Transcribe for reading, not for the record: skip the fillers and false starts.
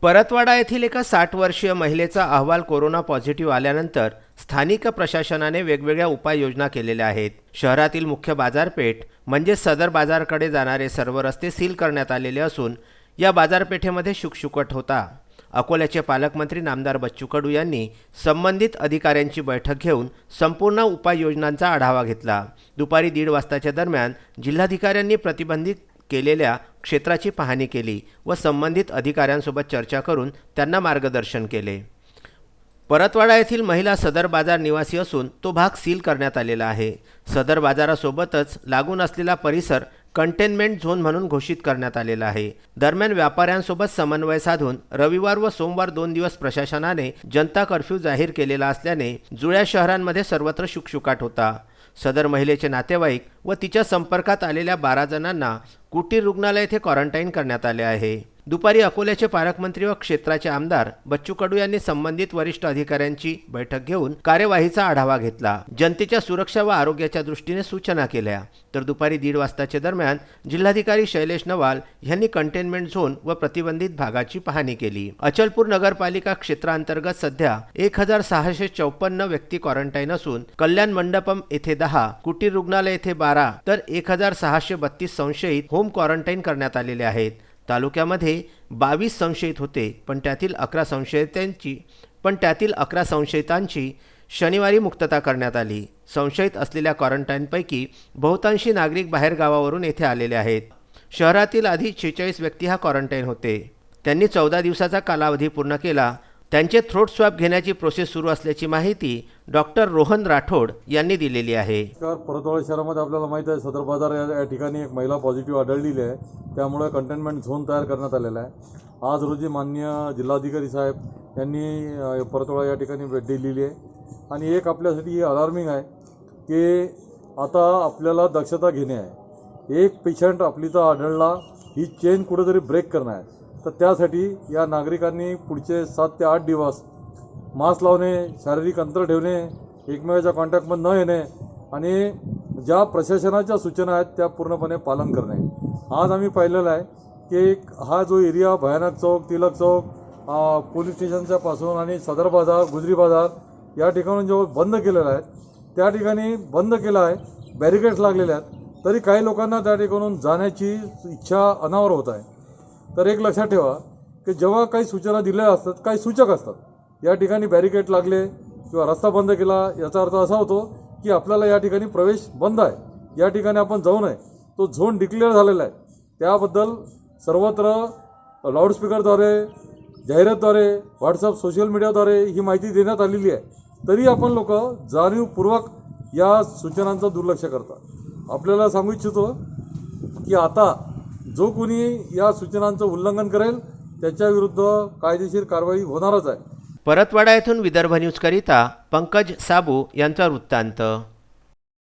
परतवाडा येथील एका 60 वर्षीय महिलेचा अहवाल कोरोना पॉझिटिव्ह आल्यानंतर स्थानिक प्रशासनाने वेगवेगळ्या उपाययोजना केलेल्या आहेत। शहरातील मुख्य बाजारपेठ म्हणजे सदर बाजारकडे जाणारे सर्व रस्ते सील करण्यात आलेले असून या बाजारपेठेमध्ये शुकशुकाट होता। अकोल्याचे पालकमंत्री नामदार बच्चू कडू यांनी संबंधित अधिकाऱ्यांची बैठक घेऊन संपूर्ण उपाययोजनांचा आढावा घेतला। दुपारी 1:30 वाजताच्या दरम्यान जिल्हाधिकाऱ्यांनी प्रतिबंधित केलेल्या क्षेत्राची पाहणी केली व संबंधित अधिकाऱ्यांसोबत चर्चा करून त्यांना मार्गदर्शन केले। परतवाडा येथील महिला सदर बाजार निवासी असून तो भाग सील करण्यात आलेला आहे। सदर बाजारासोबतच लागून असलेला परिसर कंटेनमेंट झोन म्हणून घोषित करण्यात आलेला आहे। दरम्यान व्यापाऱ्यांसोबत समन्वय साधून रविवार व सोमवार 2 दिवस प्रशासनाने जनता कर्फ्यू जाहीर केलेला असल्याने जुळ्या शहरांमध्ये सर्वत्र शुकशुकाट होता। सदर महिलेचे नातेवाईक व तिच्या संपर्कात आलेल्या 12 जणांना कुटीर रुग्णालय येथे क्वारंटाईन करण्यात आले आहे। दुपारी अकोल्याचे पालकमंत्री व क्षेत्राचे आमदार बच्चू कडू यांनी संबंधित वरिष्ठ अधिकाऱ्यांची बैठक घेऊन कार्यवाहीचा आढावा घेतला। जनतेच्या सुरक्षा व आरोग्याच्या दृष्टीने सूचना केल्या। तर दुपारी 1:30 वाजताच्या दरम्यान जिल्हाधिकारी शैलेश नवाल यांनी कंटेनमेंट झोन व प्रतिबंधित भागाची पाहणी केली। अचलपूर नगरपालिका क्षेत्रांतर्गत सध्या 1654 व्यक्ती क्वारंटाईन असून कल्याण मंडपम येथे 10, कुटीर रुग्णालय येथे 12 तर 1632 संशयित होम क्वारंटाईन करण्यात आलेले आहेत। तालुक्यामध्ये 22 संशयित होते, पण त्यातील 11 संशयितांची शनिवारी मुक्तता करण्यात आली। संशयित असलेल्या क्वारंटाईनपैकी बहुतांशी नागरिक बाहेर गावावरून येथे आलेले आहेत। शहरातील आधी 46 व्यक्ती हा क्वारंटाईन होते। त्यांनी 14 दिवसाचा कालावधी पूर्ण केला। त्यांचे थ्रोट स्वॅब घेण्याची प्रोसेस सुरू असल्याची माहिती डॉक्टर रोहन राठोड यांनी दिलेली आहे। परतवाडा शहरामध्ये आपल्याला माहिती आहे सदर बाजार या ठिकाणी एक महिला पॉझिटिव्ह आढळलेली आहे, त्यामुळे कंटेनमेंट झोन तयार करण्यात आलेला आहे। आज रोजी माननीय जिल्हाधिकारी साहेब यांनी परतवाडा या ठिकाणी भेट दिलेली आहे आणि एक आपल्यासाठी अलार्मिंग आहे की आता आपल्याला दक्षता घेणे आहे। एक पेशंट आपली तर आढळला, ही चेन कुठेतरी ब्रेक करणं आहे, तर त्यासाठी या नागरिकांनी पुढचे 7 ते 8 दिवस मास्क लावणे, शारीरिक अंतर ठेवणे, एकमेकाच्या कॉन्टॅक्टमध्ये न येणे आणि ज्या प्रशासनाच्या सूचना आहेत त्या पूर्णपणे पालन करणे। आज आम्ही पाहिलेलं आहे की हा जो एरिया भयानक चौक, तिलक चौक, पोलीस स्टेशनच्या पासून आणि सदर बाजार, गुजरी बाजार या ठिकाणून जो बंद केलेला आहे त्या ठिकाणी बंद केला आहे, बॅरिकेड्स लागलेले आहेत, तरी काही लोकांना त्या ठिकाणून जाण्याची इच्छा अनावर होत आहे। तर एक लक्षात ठेवा की जेव्हा काही सूचना दिल्या असतात, काही सूचक असतात, या ठिकाणी बॅरिकेड लागले किंवा रस्ता बंद केला याचा अर्थ असा होतो की आपल्याला या ठिकाणी प्रवेश बंद आहे, या ठिकाणी आपण जाऊ नये। तो झोन डिक्लेअर झालेला आहे, त्याबद्दल सर्वत्र लाऊडस्पीकरद्वारे, जाहिरातद्वारे, व्हॉट्सअप, सोशल मीडियाद्वारे ही माहिती देण्यात आलेली आहे, तरी आपण लोक जाणीवपूर्वक या सूचनांचं दुर्लक्ष करतात। आपल्याला सांगू इच्छितो की आता जो कोणी या सूचनांचं उल्लंघन करेल त्याच्या विरुद्ध कायदेशीर कारवाई होणारच आहे। परतवाडा येथून विदर्भ न्यूज करिता पंकज साबू यांचा वृत्तांत।